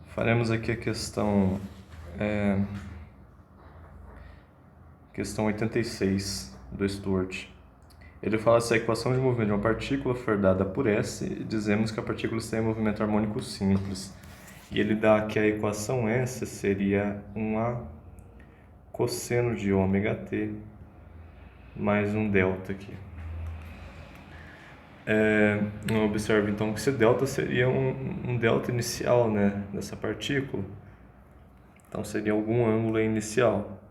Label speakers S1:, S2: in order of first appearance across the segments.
S1: Faremos aqui a questão 86 do Stuart. Ele fala: se a equação de movimento de uma partícula for dada por S, dizemos que a partícula está em movimento harmônico simples. E ele dá que a equação S seria um A cosseno de ômega t mais um delta aqui. Observe então que esse delta seria um delta inicial, né, dessa partícula. Então seria algum ângulo inicial.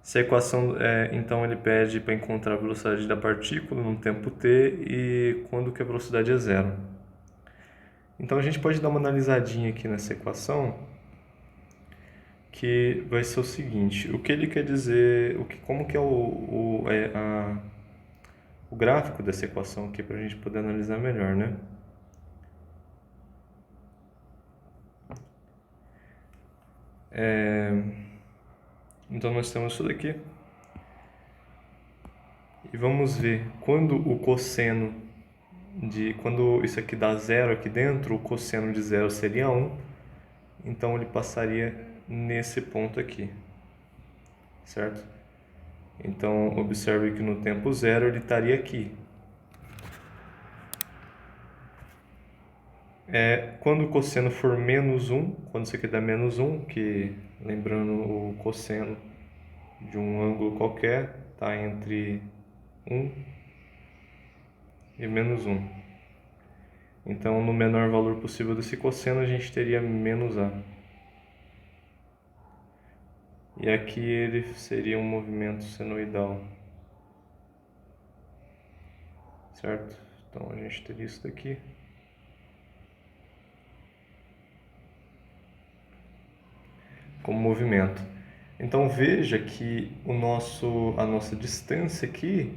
S1: Se a equação, então ele pede para encontrar a velocidade da partícula num tempo t e quando que a velocidade é zero. Então a gente pode dar uma analisadinha aqui nessa equação, que vai ser o seguinte: o que ele quer dizer, como que é o gráfico dessa equação aqui para a gente poder analisar melhor, né? Então nós temos isso daqui. E vamos ver quando o cosseno quando isso aqui dá zero aqui dentro, o cosseno de zero seria 1. Então ele passaria nesse ponto aqui, certo? Então observe que no tempo zero ele estaria aqui. Quando o cosseno for menos 1, quando isso aqui dá menos 1, que lembrando o cosseno de um ângulo qualquer está entre 1 e menos 1. Então, no menor valor possível desse cosseno, a gente teria menos A. E aqui ele seria um movimento senoidal. Certo? Então, a gente teria isso daqui. Como movimento. Então, veja que a nossa distância aqui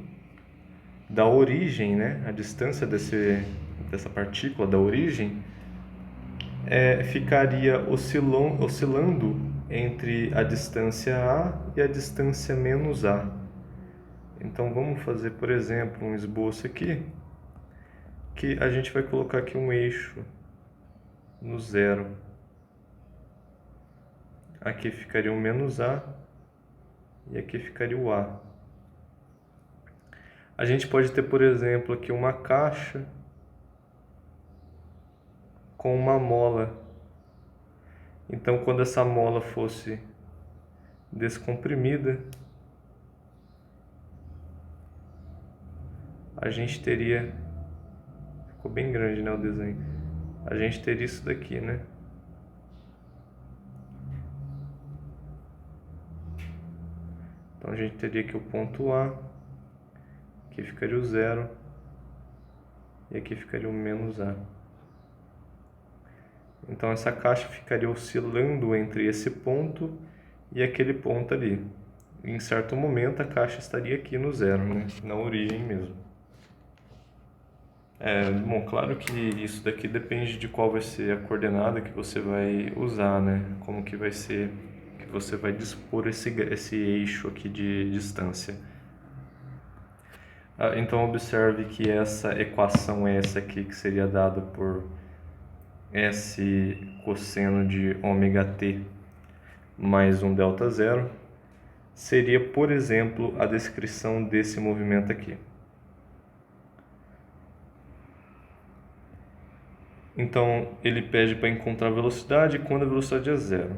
S1: da origem, né? A distância dessa partícula da origem ficaria oscilando entre a distância A e a distância menos A. Então vamos fazer, por exemplo, um esboço aqui, que a gente vai colocar aqui um eixo no zero. Aqui ficaria o menos A e aqui ficaria o A. A gente pode ter, por exemplo, aqui uma caixa com uma mola. Então, quando essa mola fosse descomprimida, a gente teria... Ficou bem grande, né, o desenho. A gente teria isso daqui, né? Então, a gente teria aqui o ponto A, aqui ficaria o zero e aqui ficaria o menos A. Então essa caixa ficaria oscilando entre esse ponto e aquele ponto ali. Em certo momento a caixa estaria aqui no zero, né? Na origem mesmo. Bom, claro que isso daqui depende de qual vai ser a coordenada que você vai usar, né? Como que vai ser, que você vai dispor esse eixo aqui de distância. Então observe que essa equação é essa aqui, que seria dada por S cosseno de ômega t mais um delta zero, seria, por exemplo, a descrição desse movimento aqui. Então, ele pede para encontrar a velocidade quando a velocidade é zero.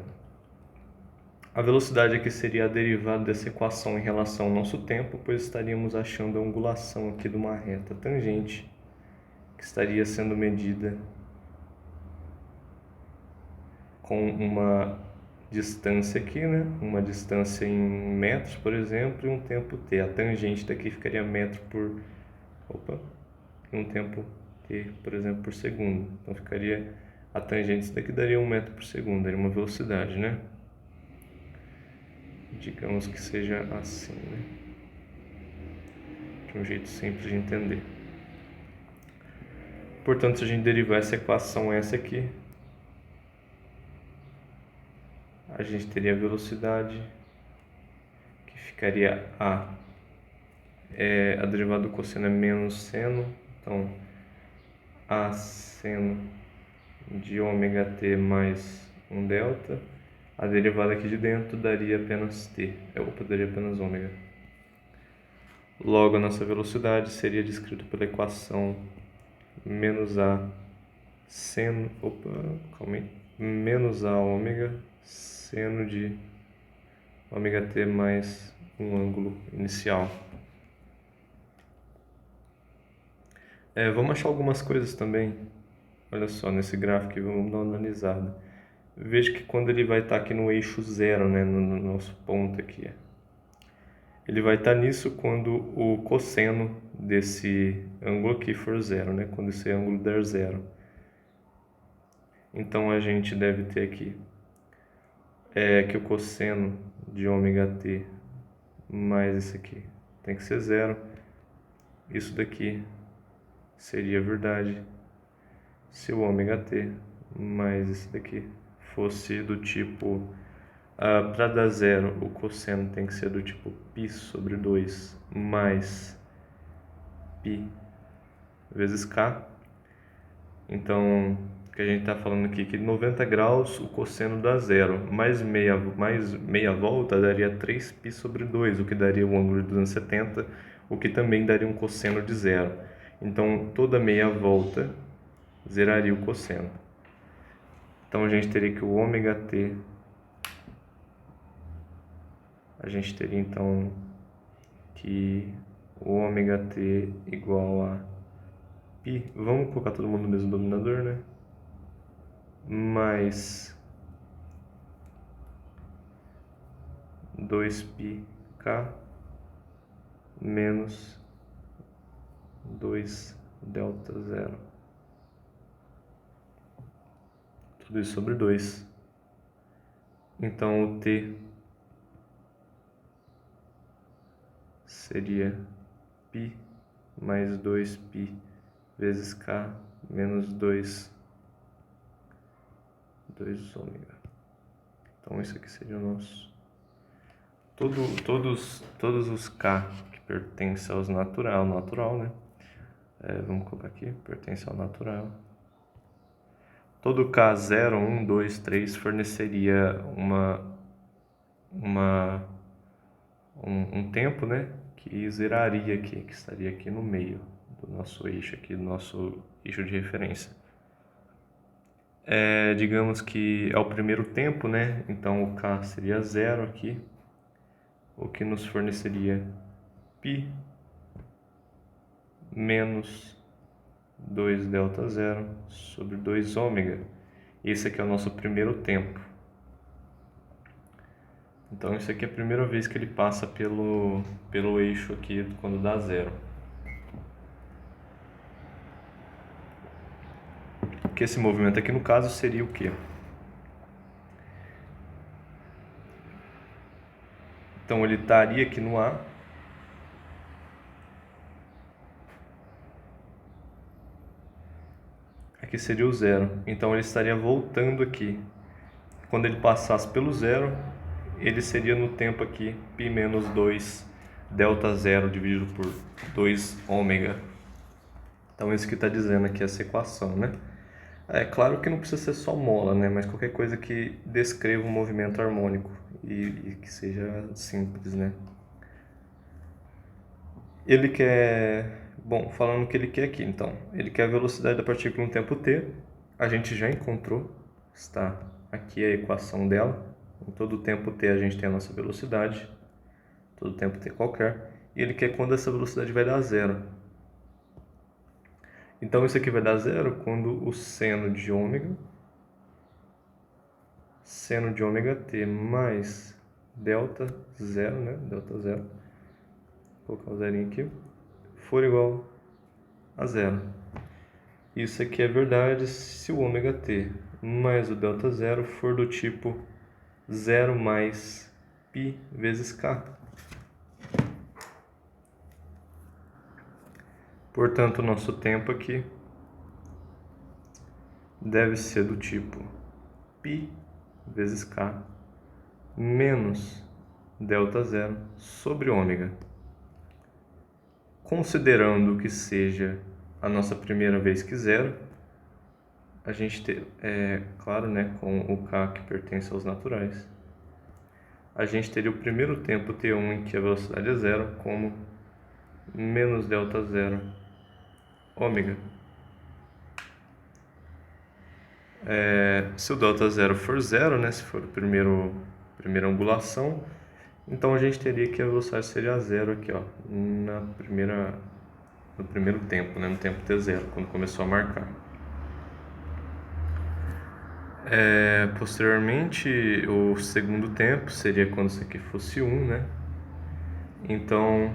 S1: A velocidade aqui seria a derivada dessa equação em relação ao nosso tempo, pois estaríamos achando a angulação aqui de uma reta tangente, que estaria sendo medida com uma distância aqui, né? Uma distância em metros, por exemplo, e um tempo t. A tangente daqui ficaria metro por... e um tempo t, por exemplo, por segundo. Então ficaria... A tangente disso daqui daria 1 metro por segundo, daria uma velocidade, né? Digamos que seja assim, né? De um jeito simples de entender. Portanto, se a gente derivar essa equação, essa aqui, a gente teria a velocidade, que ficaria a derivada do cosseno é menos seno, então a seno de ômega t mais 1 delta, a derivada aqui de dentro daria apenas t, daria apenas ômega. Logo, a nossa velocidade seria descrita pela equação menos a seno, menos a ômega seno de ômega t mais um ângulo inicial. Vamos achar algumas coisas também. Olha só, nesse gráfico aqui, vamos dar uma analisada. Veja que quando ele vai estar aqui no eixo zero, né, no nosso ponto aqui, ele vai estar nisso quando o cosseno desse ângulo aqui for zero, né, quando esse ângulo der zero. Então a gente deve ter aqui que o cosseno de ômega t mais esse aqui tem que ser zero. Isso daqui seria verdade se o ômega t mais esse daqui fosse do tipo, para dar zero, o cosseno tem que ser do tipo π sobre 2 mais π vezes k. Então, o que a gente está falando aqui é que 90 graus o cosseno dá zero, mais meia volta daria 3π sobre 2, o que daria um ângulo de 270, o que também daria um cosseno de zero. Então, toda meia volta zeraria o cosseno. Então, a gente teria que o ômega t, o ômega t igual a π, vamos colocar todo mundo no mesmo denominador, né? Mais 2πk menos 2 delta zero. Tudo isso sobre 2. Então o t seria π mais 2π vezes k menos 2 ômega. Então isso aqui seria o nosso... Todos os k que pertencem ao natural, né? Vamos colocar aqui, pertence ao natural. Todo k 0, 1, 2, 3 forneceria um tempo, né? Que zeraria aqui, que estaria aqui no meio do nosso eixo aqui, do nosso eixo de referência. Digamos que é o primeiro tempo, né? Então o k seria 0 aqui, o que nos forneceria π menos 2 delta zero sobre 2 ômega. Esse aqui é o nosso primeiro tempo. Então isso aqui é a primeira vez que ele passa pelo eixo aqui quando dá zero. Que esse movimento aqui no caso seria o quê? Então ele estaria aqui no A. Aqui seria o zero. Então ele estaria voltando aqui. Quando ele passasse pelo zero, ele seria no tempo aqui π menos 2 delta zero dividido por 2 ômega. Então isso que está dizendo aqui essa equação, né? É claro que não precisa ser só mola, né? Mas qualquer coisa que descreva um movimento harmônico e que seja simples, né? Ele quer... Bom, falando o que ele quer aqui, então. Ele quer a velocidade da partícula no tempo t. A gente já encontrou. Está aqui a equação dela. Em todo tempo t a gente tem a nossa velocidade. Todo tempo t qualquer. E ele quer quando essa velocidade vai dar zero. Então isso aqui vai dar zero quando o seno de ômega t mais delta zero, né? Delta zero. Vou colocar o zerinho aqui. For igual a zero. Isso aqui é verdade se o ômega t mais o delta zero for do tipo 0 mais π vezes k. Portanto, o nosso tempo aqui deve ser do tipo π vezes k menos delta zero sobre ômega. Considerando que seja a nossa primeira vez que zero, a gente tem, claro, né, com o k que pertence aos naturais, a gente teria o primeiro tempo t1 em que a velocidade é zero como menos delta zero ômega. Se o delta zero for zero, né, se for a primeira angulação, então a gente teria que a velocidade seria zero aqui, ó, no primeiro tempo, né, no tempo t0, quando começou a marcar. Posteriormente, o segundo tempo seria quando isso aqui fosse 1, né? Então,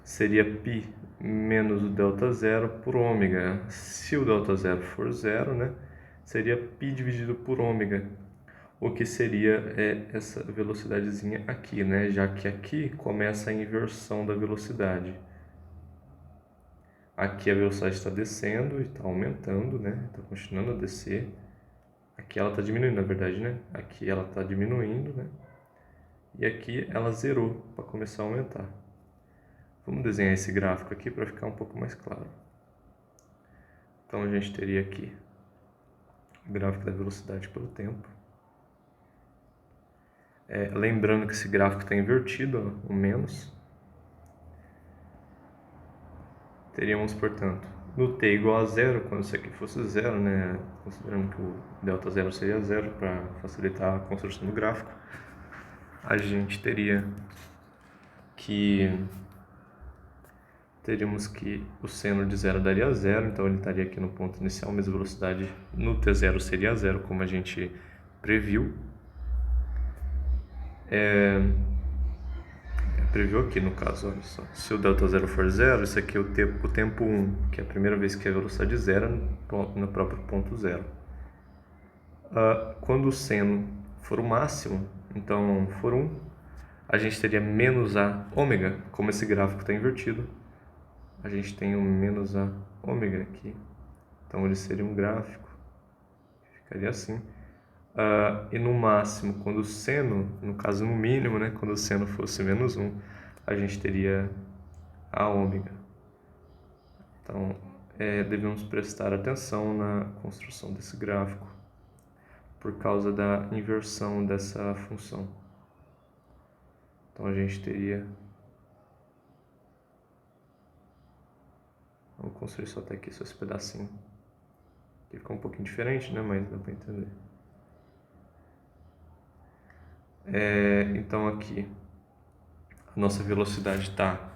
S1: seria π menos o delta zero por ômega. Se o delta zero for zero, né, seria π dividido por ômega, o que seria essa velocidadezinha aqui, né, já que aqui começa a inversão da velocidade. Aqui a velocidade está descendo e está aumentando, né, está continuando a descer. Aqui ela está diminuindo, na verdade, né, aqui ela está diminuindo, né, e aqui ela zerou para começar a aumentar. Vamos desenhar esse gráfico aqui para ficar um pouco mais claro. Então a gente teria aqui o gráfico da velocidade pelo tempo. Lembrando que esse gráfico está invertido, ó, o menos. Teríamos, portanto, no t igual a zero, quando isso aqui fosse zero, né, considerando que o delta zero seria zero para facilitar a construção do gráfico, a gente teríamos que o seno de zero daria zero, então ele estaria aqui no ponto inicial, mas a velocidade no t0 seria zero, como a gente previu. Previu aqui no caso, olha só. Se o delta zero for zero, isso aqui é o tempo 1, que é a primeira vez que a velocidade zero no próprio ponto zero. Quando o seno for o máximo, então for 1, a gente teria menos a ômega, como esse gráfico está invertido. A gente tem um menos a ômega aqui, então ele seria um gráfico, ficaria assim. E no máximo, quando o seno, no caso no mínimo, né, quando o seno fosse menos 1, a gente teria a ômega. Então, devemos prestar atenção na construção desse gráfico, por causa da inversão dessa função. Então a gente teria... Vamos construir só até aqui, só esse pedacinho. Aqui ficou um pouquinho diferente, né? Mas dá para entender. Então aqui, a nossa velocidade está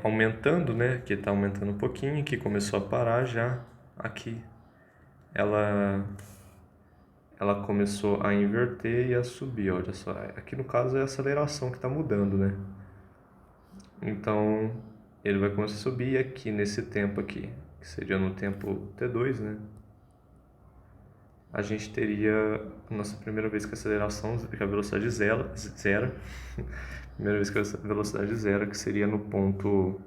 S1: aumentando, né? Aqui está aumentando um pouquinho, aqui começou a parar já. Aqui ela começou a inverter e a subir, olha só. Aqui no caso é a aceleração que está mudando, né? Então ele vai começar a subir e aqui nesse tempo aqui, que seria no tempo t2, né? A gente teria a nossa primeira vez que a aceleração, que a velocidade zero, primeira vez que a velocidade zero, que seria no ponto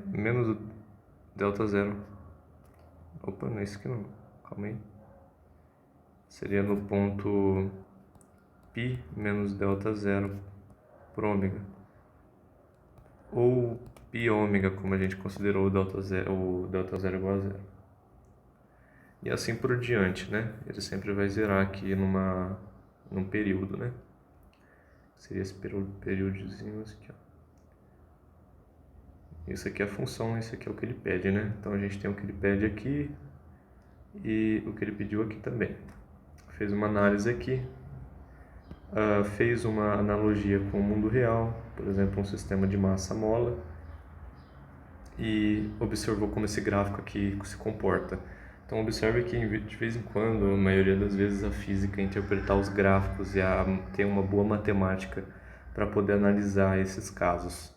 S1: menos o delta zero. Opa, não é isso aqui não, calma aí. Seria no ponto π menos delta zero por ômega. Ou π ômega, como a gente considerou o delta zero igual a zero. E assim por diante, né? Ele sempre vai zerar aqui num período, né? Seria esse períodozinho aqui, ó. Isso aqui é a função, isso aqui é o que ele pede, né? Então a gente tem o que ele pede aqui e o que ele pediu aqui também. Fez uma análise aqui, fez uma analogia com o mundo real, por exemplo, um sistema de massa-mola, e observou como esse gráfico aqui se comporta. Então observe que de vez em quando, a maioria das vezes, a física interpretar os gráficos e ter uma boa matemática para poder analisar esses casos.